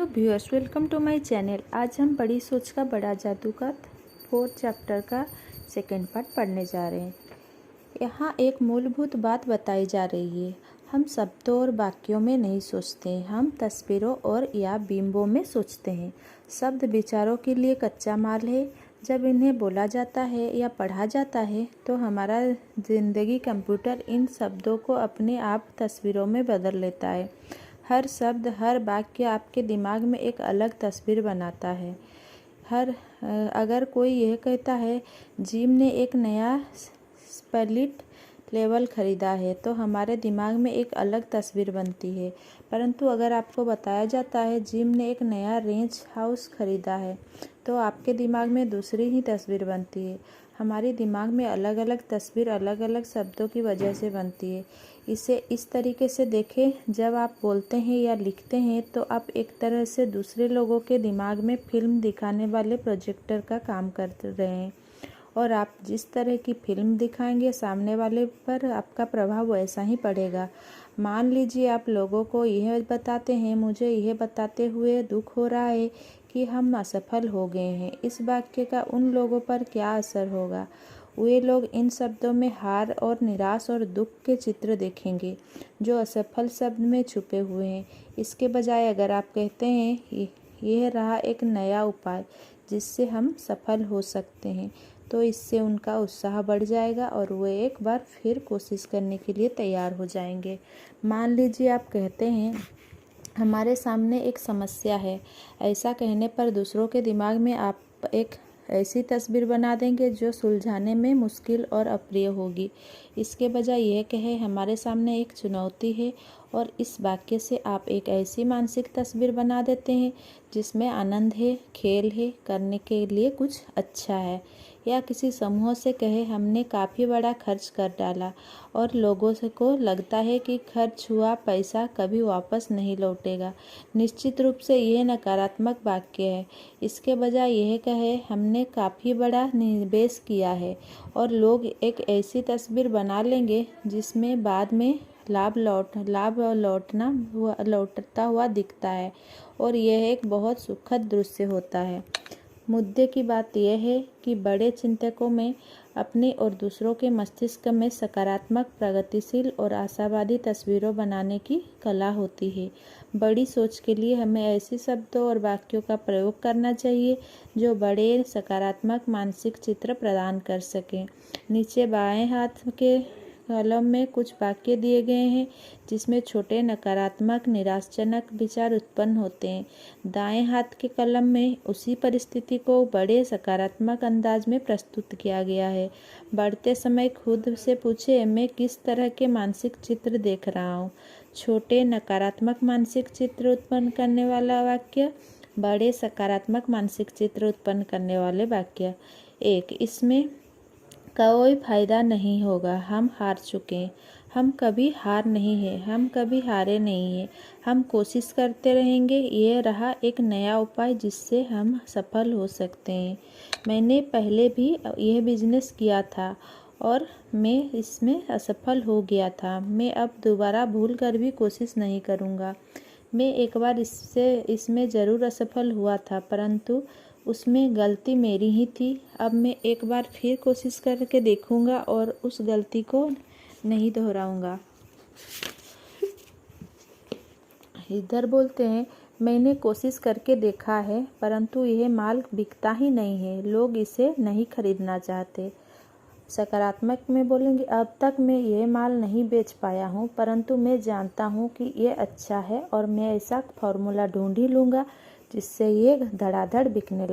Hello viewers, welcome to my channel. आज हम बड़ी सोच का बड़ा जादू का 4th चैप्टर का सेकंड पार्ट पढ़ने जा रहे हैं। यहाँ एक मूलभूत बात बताई जा रही है। हम शब्दों और वाक्यों में नहीं सोचते हैं, हम तस्वीरों और या बिंबों में सोचते हैं। शब्द विचारों के लिए कच्चा माल है। जब इन्हें बोला जाता है या पढ़ा जाता है तो हमारा ज़िंदगी कंप्यूटर इन शब्दों को अपने आप तस्वीरों में बदल लेता है। हर शब्द, हर वाक्य आपके दिमाग में एक अलग तस्वीर बनाता है। अगर कोई यह कहता है जिम ने एक नया स्पिरिट लेवल खरीदा है तो हमारे दिमाग में एक अलग तस्वीर बनती है। परंतु अगर आपको बताया जाता है जिम ने एक नया रेंज हाउस खरीदा है तो आपके दिमाग में दूसरी ही तस्वीर बनती है। हमारे दिमाग में अलग अलग तस्वीर अलग अलग शब्दों की वजह से बनती है। इसे इस तरीके से देखें, जब आप बोलते हैं या लिखते हैं तो आप एक तरह से दूसरे लोगों के दिमाग में फिल्म दिखाने वाले प्रोजेक्टर का काम कर रहे हैं और आप जिस तरह की फिल्म दिखाएंगे सामने वाले पर आपका प्रभाव वैसा ही पड़ेगा। मान लीजिए आप लोगों को यह बताते हैं, मुझे यह बताते हुए दुख हो रहा है कि हम असफल हो गए हैं। इस वाक्य का उन लोगों पर क्या असर होगा? वे लोग इन शब्दों में हार और निराश और दुख के चित्र देखेंगे जो असफल शब्द में छुपे हुए हैं। इसके बजाय अगर आप कहते हैं यह रहा एक नया उपाय जिससे हम सफल हो सकते हैं, तो इससे उनका उत्साह बढ़ जाएगा और वे एक बार फिर कोशिश करने के लिए तैयार हो जाएंगे। मान लीजिए आप कहते हैं हमारे सामने एक समस्या है। ऐसा कहने पर दूसरों के दिमाग में आप एक ऐसी तस्वीर बना देंगे जो सुलझाने में मुश्किल और अप्रिय होगी। इसके बजाय यह कहे हमारे सामने एक चुनौती है और इस वाक्य से आप एक ऐसी मानसिक तस्वीर बना देते हैं जिसमें आनंद है, खेल है, करने के लिए कुछ अच्छा है। या किसी समूह से कहे हमने काफ़ी बड़ा खर्च कर डाला और लोगों को लगता है कि खर्च हुआ पैसा कभी वापस नहीं लौटेगा। निश्चित रूप से यह नकारात्मक वाक्य है। इसके बजाय यह कहे हमने काफ़ी बड़ा निवेश किया है और लोग एक ऐसी तस्वीर बना लेंगे जिसमें बाद में लाभ लौटता हुआ दिखता है और यह एक बहुत सुखद दृश्य होता है। मुद्दे की बात यह है कि बड़े चिंतकों में अपने और दूसरों के मस्तिष्क में सकारात्मक, प्रगतिशील और आशावादी तस्वीरों बनाने की कला होती है। बड़ी सोच के लिए हमें ऐसे शब्दों और वाक्यों का प्रयोग करना चाहिए जो बड़े सकारात्मक मानसिक चित्र प्रदान कर सकें। नीचे बाएं हाथ के कॉलम में कुछ वाक्य दिए गए हैं जिसमें छोटे नकारात्मक, निराशाजनक विचार उत्पन्न होते हैं। दाएं हाथ के कॉलम में उसी परिस्थिति को बड़े सकारात्मक अंदाज में प्रस्तुत किया गया है। बढ़ते समय खुद से पूछें, मैं किस तरह के मानसिक चित्र देख रहा हूँ? छोटे नकारात्मक मानसिक चित्र उत्पन्न करने वाला वाक्य, बड़े सकारात्मक मानसिक चित्र उत्पन्न करने वाले वाक्य। 1. इसमें कोई फायदा नहीं होगा, हम हार चुके हैं। हम कभी हार नहीं है, हम कभी हारे नहीं हैं, हम कोशिश करते रहेंगे। यह रहा एक नया उपाय जिससे हम सफल हो सकते हैं। मैंने पहले भी यह बिजनेस किया था और मैं इसमें असफल हो गया था। मैं अब दोबारा भूल कर भी कोशिश नहीं करूँगा। मैं एक बार इसमें ज़रूर असफल हुआ था, परंतु उसमें गलती मेरी ही थी। अब मैं एक बार फिर कोशिश करके देखूंगा और उस गलती को नहीं दोहराऊंगा। इधर बोलते हैं मैंने कोशिश करके देखा है परंतु यह माल बिकता ही नहीं है, लोग इसे नहीं खरीदना चाहते। सकारात्मक में बोलेंगे अब तक मैं यह माल नहीं बेच पाया हूँ परंतु मैं जानता हूँ कि यह अच्छा है और मैं ऐसा फॉर्मूला ढूंढ ही लूँगा जिससे ये धड़ाधड़ बिकने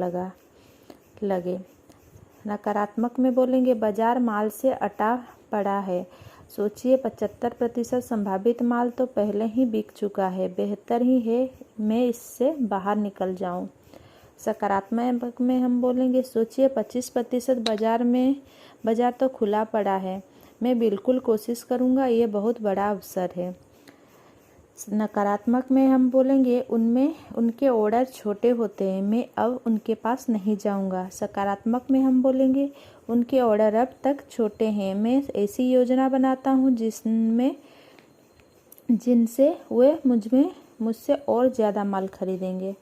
लगे। नकारात्मक में बोलेंगे बाजार माल से अटा पड़ा है। सोचिए 75% संभावित माल तो पहले ही बिक चुका है। बेहतर ही है मैं इससे बाहर निकल जाऊं। सकारात्मक में हम बोलेंगे सोचिए 25% बाजार तो खुला पड़ा है। मैं बिल्कुल कोशिश करूंगा, ये बहुत बड़ा अवसर है। नकारात्मक में हम बोलेंगे उनके ऑर्डर छोटे होते हैं, मैं अब उनके पास नहीं जाऊंगा। सकारात्मक में हम बोलेंगे उनके ऑर्डर अब तक छोटे हैं, मैं ऐसी योजना बनाता हूं जिनसे वे मुझसे और ज़्यादा माल खरीदेंगे।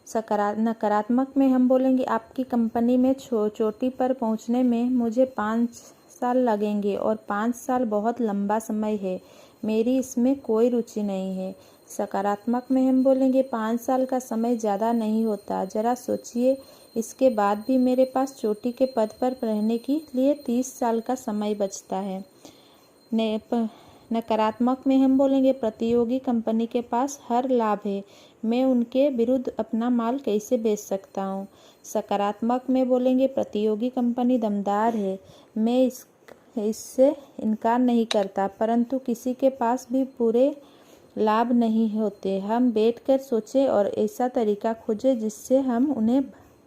नकारात्मक में हम बोलेंगे आपकी कंपनी में चोटी पर पहुंचने में मुझे 5 साल लगेंगे और 5 साल बहुत लंबा समय है, मेरी इसमें कोई रुचि नहीं है। सकारात्मक में हम बोलेंगे 5 साल का समय ज़्यादा नहीं होता, ज़रा सोचिए, इसके बाद भी मेरे पास चोटी के पद पर रहने के लिए 30 साल का समय बचता है। नकारात्मक में हम बोलेंगे प्रतियोगी कंपनी के पास हर लाभ है, मैं उनके विरुद्ध अपना माल कैसे बेच सकता हूँ। सकारात्मक में बोलेंगे प्रतियोगी कंपनी दमदार है, मैं इससे इनकार नहीं करता, परंतु किसी के पास भी पूरे लाभ नहीं होते। हम बैठकर सोचें और ऐसा तरीका खोजें जिससे हम उन्हें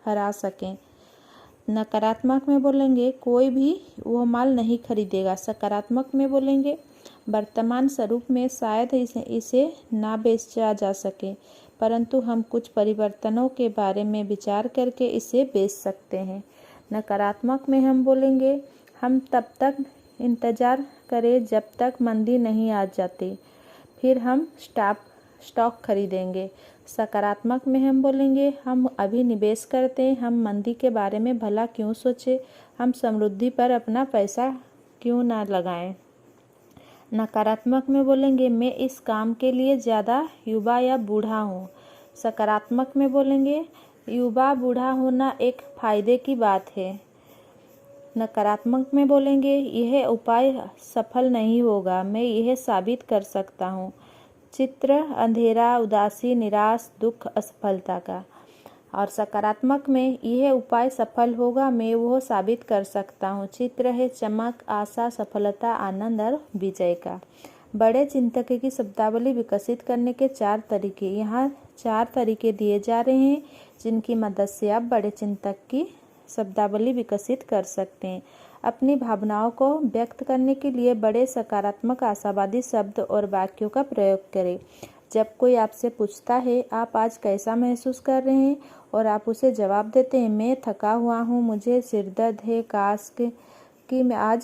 हरा सकें। नकारात्मक में बोलेंगे कोई भी वो माल नहीं खरीदेगा। सकारात्मक में बोलेंगे वर्तमान स्वरूप में शायद इसे ना बेचा जा सके, परंतु हम कुछ परिवर्तनों के बारे में विचार करके इसे बेच सकते हैं। नकारात्मक में हम बोलेंगे हम तब तक इंतज़ार करें जब तक मंदी नहीं आ जाती, फिर हम स्टॉक खरीदेंगे। सकारात्मक में हम बोलेंगे हम अभी निवेश करते हैं, हम मंदी के बारे में भला क्यों सोचें, हम समृद्धि पर अपना पैसा क्यों ना लगाएं। नकारात्मक में बोलेंगे मैं इस काम के लिए ज़्यादा युवा या बूढ़ा हूँ। सकारात्मक में बोलेंगे युवा बूढ़ा होना एक फायदे की बात है। नकारात्मक में बोलेंगे यह उपाय सफल नहीं होगा, मैं यह साबित कर सकता हूँ। चित्र अंधेरा, उदासी, निराश, दुख, असफलता का। और सकारात्मक में यह उपाय सफल होगा, मैं वह साबित कर सकता हूँ। चित्र है चमक, आशा, सफलता, आनंद और विजय का। बड़े चिंतक की शब्दावली विकसित करने के 4 तरीके। यहाँ 4 तरीके दिए जा रहे हैं जिनकी मदद से आप बड़े चिंतक की शब्दावली विकसित कर सकते हैं। अपनी भावनाओं को व्यक्त करने के लिए बड़े सकारात्मक आशावादी शब्द और वाक्यों का प्रयोग करें। जब कोई आपसे पूछता है आप आज कैसा महसूस कर रहे हैं और आप उसे जवाब देते हैं मैं थका हुआ हूँ, मुझे सिरदर्द है, काश कि मैं आज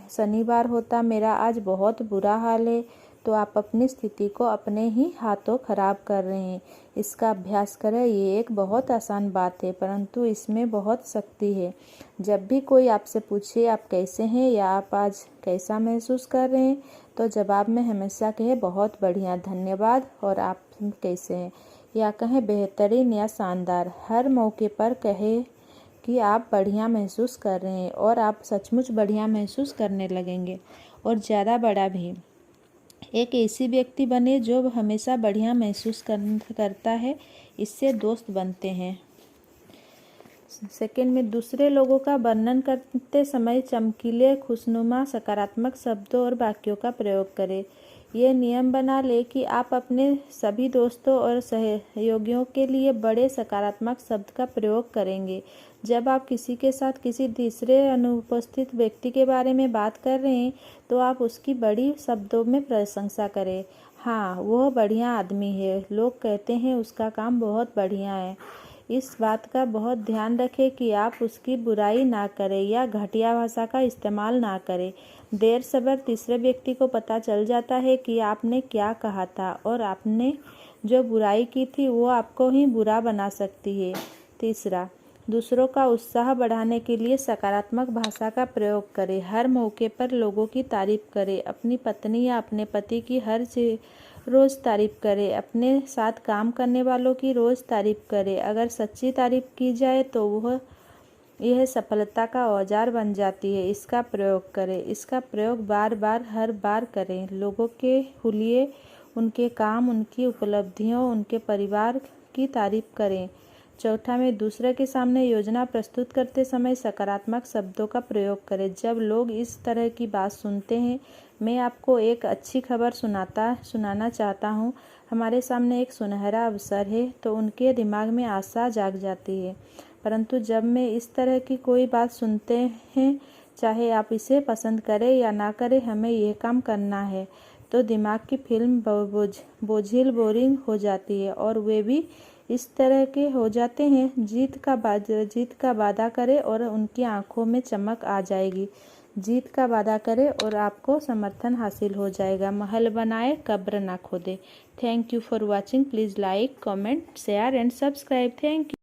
शनिवार होता, मेरा आज बहुत बुरा हाल है, तो आप अपनी स्थिति को अपने ही हाथों खराब कर रहे हैं। इसका अभ्यास करें, ये एक बहुत आसान बात है परंतु इसमें बहुत शक्ति है। जब भी कोई आपसे पूछे आप कैसे हैं या आप आज कैसा महसूस कर रहे हैं, तो जवाब में हमेशा कहें बहुत बढ़िया, धन्यवाद, और आप कैसे हैं, या कहें बेहतरीन या शानदार। हर मौके पर कहें कि आप बढ़िया महसूस कर रहे हैं और आप सचमुच बढ़िया महसूस करने लगेंगे। और ज़्यादा बड़ा भी, एक ऐसी व्यक्ति बने जो हमेशा बढ़िया महसूस करता है, इससे दोस्त बनते हैं। सेकंड में दूसरे लोगों का वर्णन करते समय चमकीले, खुशनुमा, सकारात्मक शब्दों और वाक्यों का प्रयोग करें। ये नियम बना ले कि आप अपने सभी दोस्तों और सहयोगियों के लिए बड़े सकारात्मक शब्द का प्रयोग करेंगे। जब आप किसी के साथ किसी तीसरे अनुपस्थित व्यक्ति के बारे में बात कर रहे हैं तो आप उसकी बड़ी शब्दों में प्रशंसा करें। हाँ, वह बढ़िया आदमी है, लोग कहते हैं उसका काम बहुत बढ़िया है। इस बात का बहुत ध्यान रखें कि आप उसकी बुराई ना करें या घटिया भाषा का इस्तेमाल ना करें। देर सवेर तीसरे व्यक्ति को पता चल जाता है कि आपने क्या कहा था और आपने जो बुराई की थी वो आपको ही बुरा बना सकती है। तीसरा, दूसरों का उत्साह बढ़ाने के लिए सकारात्मक भाषा का प्रयोग करें। हर मौके पर लोगों की तारीफ करें। अपनी पत्नी या अपने पति की रोज़ तारीफ करें। अपने साथ काम करने वालों की रोज़ तारीफ करें। अगर सच्ची तारीफ की जाए तो यह सफलता का औजार बन जाती है। इसका प्रयोग करें। इसका प्रयोग बार बार हर बार करें। लोगों के हुलिये, उनके काम, उनकी उपलब्धियों, उनके परिवार की तारीफ करें। चौथा में दूसरे के सामने योजना प्रस्तुत करते समय सकारात्मक शब्दों का प्रयोग करें। जब लोग इस तरह की बात सुनते हैं, मैं आपको एक अच्छी खबर सुनाना चाहता हूँ, हमारे सामने एक सुनहरा अवसर है, तो उनके दिमाग में आशा जाग जाती है। परंतु जब मैं इस तरह की कोई बात सुनते हैं, चाहे आप इसे पसंद करें या ना करें, हमें यह काम करना है, तो दिमाग की फिल्म बोझिल, बोरिंग हो जाती है और वे भी इस तरह के हो जाते हैं। जीत का वादा करें और उनकी आंखों में चमक आ जाएगी। जीत का वादा करे और आपको समर्थन हासिल हो जाएगा। महल बनाए कब्र ना खोदे। Thank you for watching. Please like, comment, share and subscribe. Thank you.